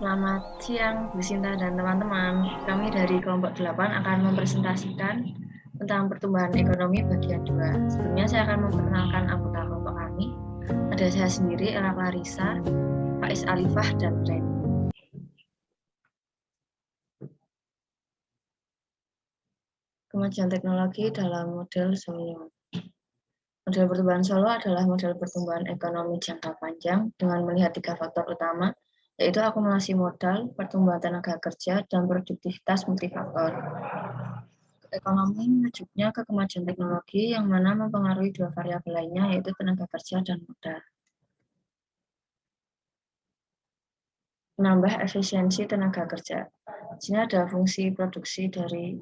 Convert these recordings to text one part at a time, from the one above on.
Selamat siang, Bu Sinta dan teman-teman. Kami dari kelompok 8 akan mempresentasikan tentang pertumbuhan ekonomi bagian 2. Sebelumnya saya akan memperkenalkan anggota kelompok kami. Ada saya sendiri, Ella Clarissa, Faiz Alifah, dan Ren. Kemajuan teknologi dalam model Solo. Model pertumbuhan Solo adalah model pertumbuhan ekonomi jangka panjang dengan melihat 3 faktor utama, yaitu akumulasi modal, pertumbuhan tenaga kerja, dan produktivitas multifaktor. Ekonomi menunjuknya ke kemajuan teknologi yang mana mempengaruhi 2 variabel lainnya, yaitu tenaga kerja dan modal. Menambah efisiensi tenaga kerja. Di sini ada fungsi produksi dari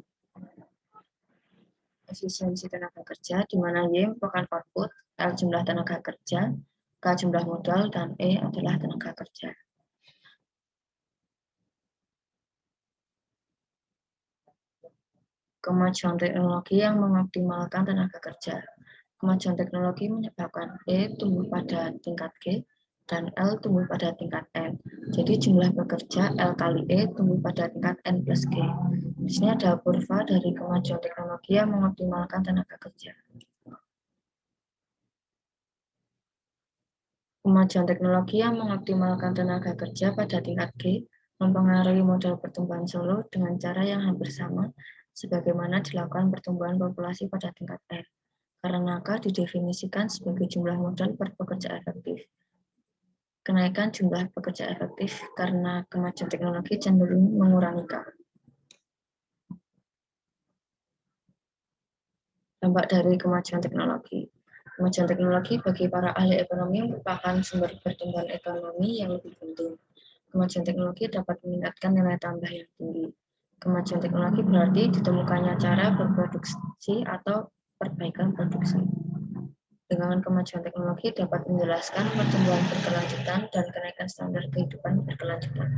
efisiensi tenaga kerja, di mana Y merupakan output, L jumlah tenaga kerja, K jumlah modal, dan E adalah tenaga kerja. Kemajuan teknologi yang mengoptimalkan tenaga kerja. Kemajuan teknologi menyebabkan E tumbuh pada tingkat G dan L tumbuh pada tingkat N. Jadi jumlah pekerja L kali E tumbuh pada tingkat N plus G. Di sini ada kurva dari kemajuan teknologi yang mengoptimalkan tenaga kerja. Kemajuan teknologi yang mengoptimalkan tenaga kerja pada tingkat G mempengaruhi model pertumbuhan Solo dengan cara yang hampir sama sebagaimana dilakukan pertumbuhan populasi pada tingkat R. Karena K didefinisikan sebagai jumlah modal per pekerja efektif. Kenaikan jumlah pekerja efektif karena kemajuan teknologi cenderung mengurangi K. Dampak dari kemajuan teknologi. Kemajuan teknologi bagi para ahli ekonomi merupakan sumber pertumbuhan ekonomi yang lebih penting. Kemajuan teknologi dapat meningkatkan nilai tambah yang tinggi. Kemajuan teknologi berarti ditemukannya cara berproduksi atau perbaikan produksi. Dengan kemajuan teknologi dapat menjelaskan pertumbuhan berkelanjutan dan kenaikan standar kehidupan berkelanjutan.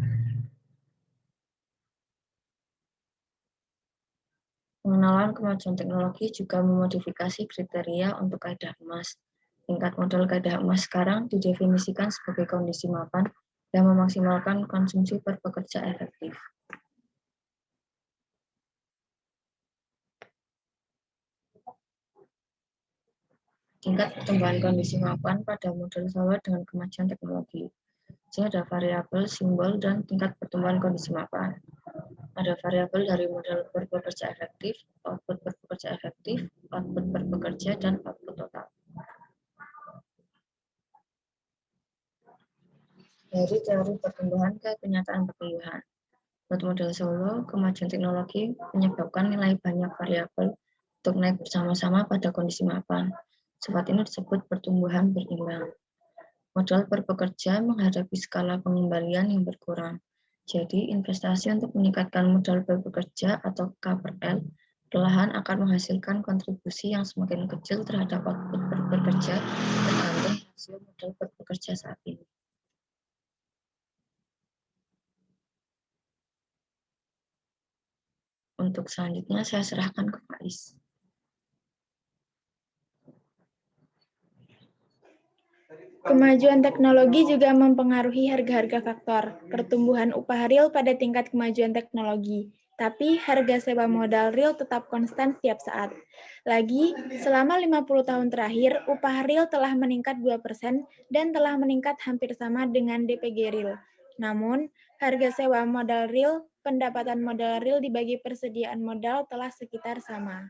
Pengenalan kemajuan teknologi juga memodifikasi kriteria untuk kaidah emas. Tingkat modal kaidah emas sekarang didefinisikan sebagai kondisi mapan yang memaksimalkan konsumsi per pekerja efektif. Tingkat pertumbuhan kondisi mapan pada model Solo dengan kemajuan teknologi. Jadi ada variabel, simbol, dan tingkat pertumbuhan kondisi mapan. Ada variabel dari model per pekerja efektif, output per pekerja efektif, output per pekerja, dan output total. Dari teori pertumbuhan ke kenyataan pertumbuhan. Buat model Solo, kemajuan teknologi menyebabkan nilai banyak variabel untuk naik bersama-sama pada kondisi mapan. Sifat ini disebut pertumbuhan berimbang. Modal per pekerja menghadapi skala pengembalian yang berkurang. Jadi, investasi untuk meningkatkan modal per pekerja atau K per L perlahan akan menghasilkan kontribusi yang semakin kecil terhadap output per pekerja tergantung hasil modal per pekerja saat ini. Untuk selanjutnya saya serahkan ke Faiz. Kemajuan teknologi juga mempengaruhi harga-harga faktor pertumbuhan upah real pada tingkat kemajuan teknologi, tapi harga sewa modal real tetap konstan setiap saat. Lagi, selama 50 tahun terakhir, upah real telah meningkat 2% dan telah meningkat hampir sama dengan DPG real. Namun, harga sewa modal real, pendapatan modal real dibagi persediaan modal telah sekitar sama.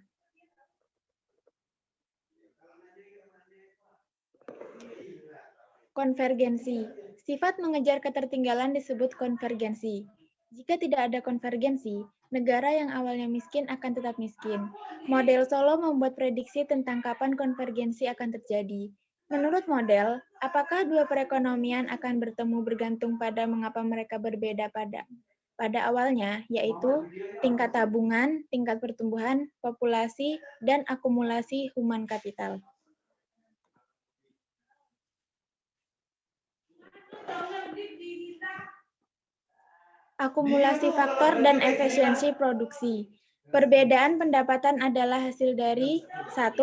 Konvergensi. Sifat mengejar ketertinggalan disebut konvergensi. Jika tidak ada konvergensi, negara yang awalnya miskin akan tetap miskin. Model Solo membuat prediksi tentang kapan konvergensi akan terjadi. Menurut model, apakah dua perekonomian akan bertemu bergantung pada mengapa mereka berbeda pada awalnya, yaitu tingkat tabungan, tingkat pertumbuhan, populasi, dan akumulasi human capital. Akumulasi faktor dan efisiensi produksi. Perbedaan pendapatan adalah hasil dari 1.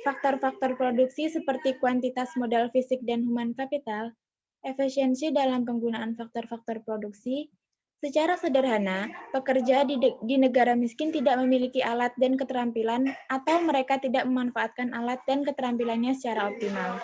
Faktor-faktor produksi seperti kuantitas modal fisik dan human capital. efisiensi dalam penggunaan faktor-faktor produksi. Secara sederhana, pekerja di negara miskin tidak memiliki alat dan keterampilan atau mereka tidak memanfaatkan alat dan keterampilannya secara optimal.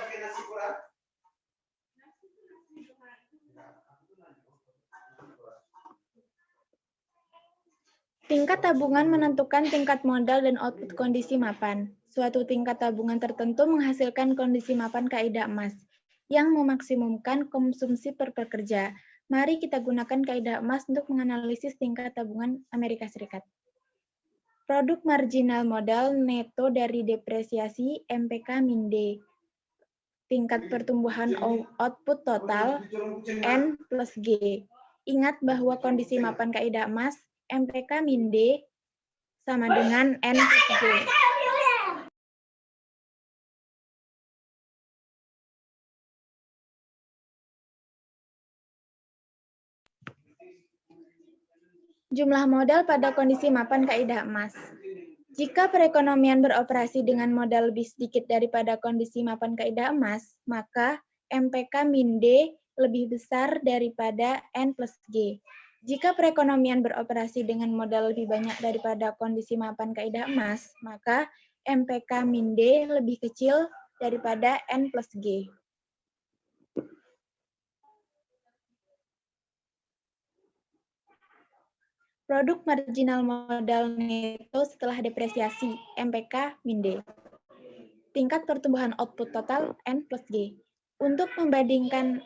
Tingkat tabungan menentukan tingkat modal dan output kondisi mapan. Suatu tingkat tabungan tertentu menghasilkan kondisi mapan kaidah emas yang memaksimumkan konsumsi per pekerja. Mari kita gunakan kaidah emas untuk menganalisis tingkat tabungan Amerika Serikat. Produk marginal modal neto dari depresiasi MPK-D. Tingkat pertumbuhan output total N plus G. Ingat bahwa kondisi mapan kaidah emas MPK-D sama dengan N plus G. Jumlah modal pada kondisi mapan kaidah emas. Jika perekonomian beroperasi dengan modal lebih sedikit daripada kondisi mapan kaidah emas, maka MPK-D lebih besar daripada N plus G. Jika perekonomian beroperasi dengan modal lebih banyak daripada kondisi mapan kaidah emas, maka MPK-D lebih kecil daripada N plus G. Produk marginal modal neto setelah depresiasi, MPK-D. Tingkat pertumbuhan output total, N plus G. Untuk perbandingan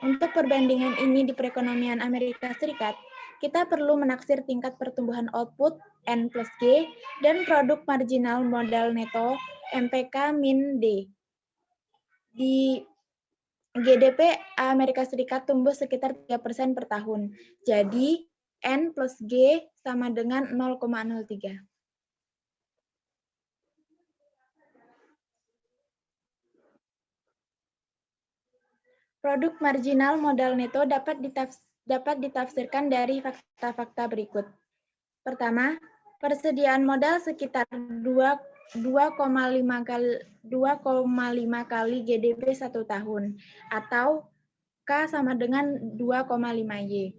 ini di perekonomian Amerika Serikat, kita perlu menaksir tingkat pertumbuhan output, N plus G, dan produk marginal modal neto, MPK-D. Di GDP Amerika Serikat tumbuh sekitar 3% per tahun. Jadi, N plus G sama dengan 0,03. Produk marginal modal neto dapat ditafsirkan dari fakta-fakta berikut. Pertama, persediaan modal sekitar 2,5 kali GDP 1 tahun, atau K sama dengan 2,5Y.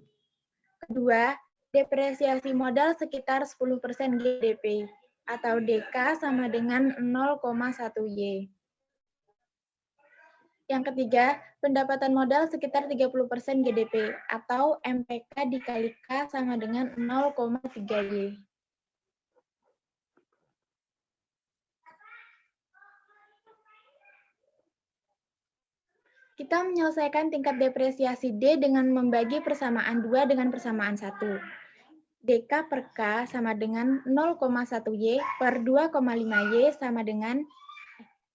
Kedua, depresiasi modal sekitar 10% GDP, atau DK sama dengan 0,1Y. Yang ketiga, pendapatan modal sekitar 30% GDP, atau MPK dikali K sama dengan 0,3Y. Kita menyelesaikan tingkat depresiasi D dengan membagi persamaan 2 dengan persamaan 1. DK per K sama dengan 0,1Y per 2,5Y sama dengan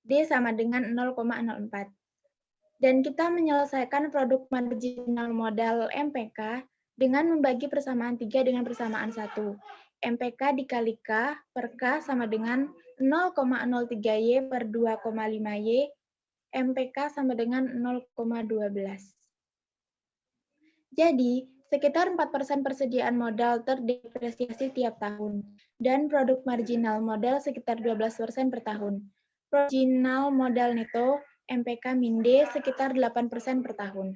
D sama dengan 0,04. Dan kita menyelesaikan produk marginal modal MPK dengan membagi persamaan 3 dengan persamaan 1. MPK dikali K per K sama dengan 0,03Y per 2,5Y, MPK sama dengan 0,12. Jadi, sekitar 4% persediaan modal terdepresiasi tiap tahun, dan produk marginal modal sekitar 12% per tahun. Marginal modal neto MPK-D sekitar 8% per tahun.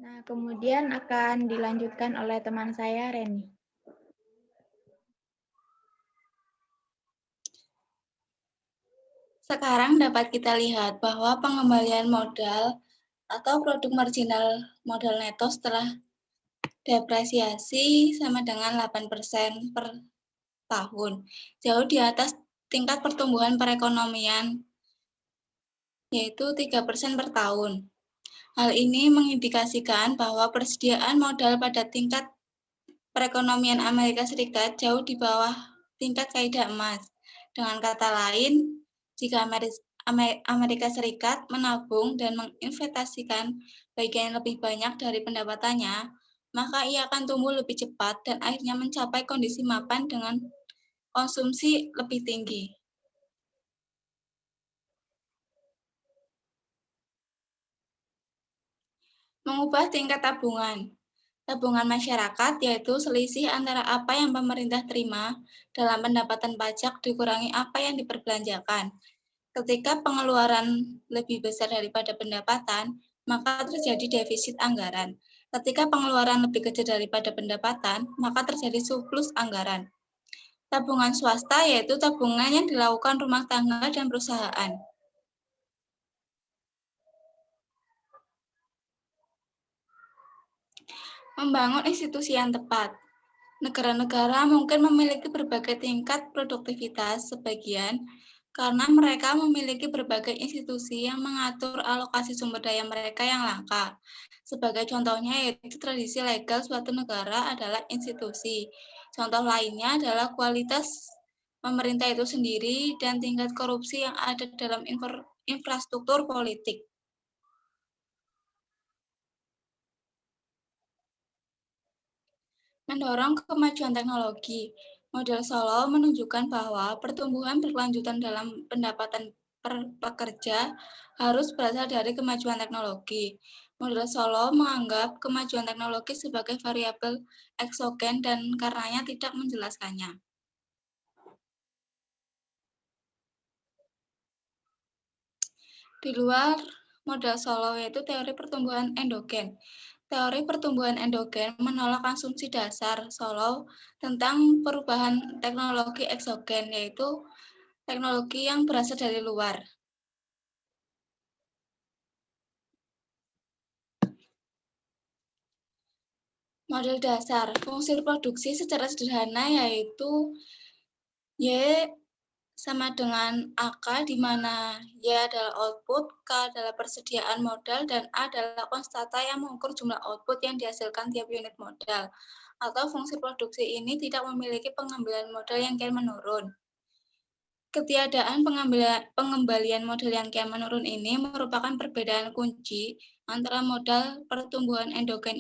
Nah, kemudian akan dilanjutkan oleh teman saya, Reni. Sekarang dapat kita lihat bahwa pengembalian modal atau produk marginal modal neto setelah depresiasi sama dengan 8% per tahun, jauh di atas tingkat pertumbuhan perekonomian, yaitu 3% per tahun. Hal ini mengindikasikan bahwa persediaan modal pada tingkat perekonomian Amerika Serikat jauh di bawah tingkat kaidah emas. Dengan kata lain, jika Amerika Serikat menabung dan menginvestasikan bagian lebih banyak dari pendapatannya, maka ia akan tumbuh lebih cepat dan akhirnya mencapai kondisi mapan dengan konsumsi lebih tinggi. Mengubah tingkat tabungan. Tabungan masyarakat yaitu selisih antara apa yang pemerintah terima dalam pendapatan pajak dikurangi apa yang diperbelanjakan. Ketika pengeluaran lebih besar daripada pendapatan, maka terjadi defisit anggaran. Ketika pengeluaran lebih kecil daripada pendapatan, maka terjadi surplus anggaran. Tabungan swasta yaitu tabungan yang dilakukan rumah tangga dan perusahaan. Membangun institusi yang tepat. Negara-negara mungkin memiliki berbagai tingkat produktivitas sebagian karena mereka memiliki berbagai institusi yang mengatur alokasi sumber daya mereka yang langka. Sebagai contohnya yaitu tradisi legal suatu negara adalah institusi. Contoh lainnya adalah kualitas pemerintah itu sendiri dan tingkat korupsi yang ada dalam infrastruktur politik. Mendorong kemajuan teknologi. Model Solo menunjukkan bahwa pertumbuhan berkelanjutan dalam pendapatan per pekerja harus berasal dari kemajuan teknologi. Model Solo menganggap kemajuan teknologi sebagai variabel eksogen dan karenanya tidak menjelaskannya. Di luar model Solo yaitu teori pertumbuhan endogen. Teori pertumbuhan endogen menolak asumsi dasar Solo tentang perubahan teknologi eksogen, yaitu teknologi yang berasal dari luar. Model dasar fungsi produksi secara sederhana yaitu Y sama dengan AK, di mana Y adalah output, K adalah persediaan modal, dan A adalah konstanta yang mengukur jumlah output yang dihasilkan tiap unit modal. Atau fungsi produksi ini tidak memiliki pengambilan modal yang kian menurun. Ketiadaan pengembalian modal yang kian menurun ini merupakan perbedaan kunci antara modal pertumbuhan endogen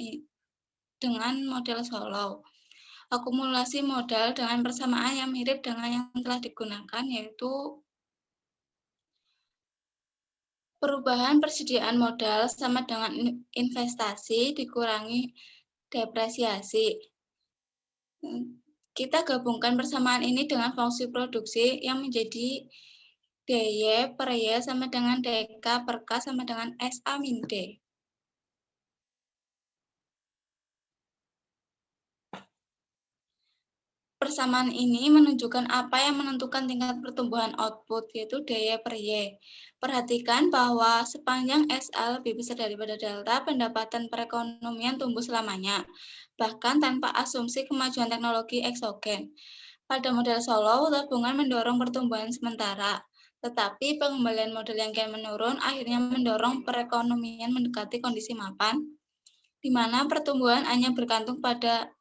dengan model Solow. Akumulasi modal dengan persamaan yang mirip dengan yang telah digunakan, yaitu perubahan persediaan modal sama dengan investasi dikurangi depresiasi. Kita gabungkan persamaan ini dengan fungsi produksi yang menjadi DY per Y sama dengan DK per K sama dengan SA min D. Persamaan ini menunjukkan apa yang menentukan tingkat pertumbuhan output, yaitu DY per Y. Perhatikan bahwa sepanjang SA lebih besar daripada delta, pendapatan perekonomian tumbuh selamanya, bahkan tanpa asumsi kemajuan teknologi eksogen. Pada model Solow, tabungan mendorong pertumbuhan sementara, tetapi pengembalian modal yang kian menurun akhirnya mendorong perekonomian mendekati kondisi mapan, di mana pertumbuhan hanya bergantung pada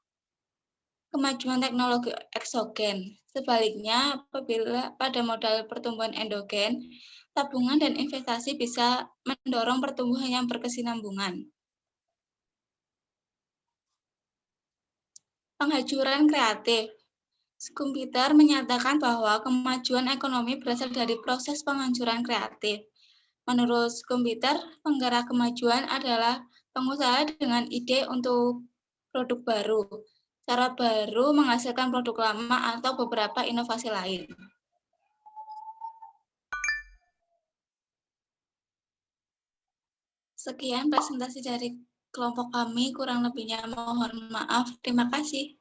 kemajuan teknologi eksogen. Sebaliknya, apabila pada modal pertumbuhan endogen, tabungan dan investasi bisa mendorong pertumbuhan yang berkesinambungan. Penghajuran kreatif. Schumpeter menyatakan bahwa kemajuan ekonomi berasal dari proses penghancuran kreatif. Menurut Schumpeter, penggerak kemajuan adalah pengusaha dengan ide untuk produk baru, cara baru menghasilkan produk lama, atau beberapa inovasi lain. Sekian presentasi dari kelompok kami, kurang lebihnya mohon maaf. Terima kasih.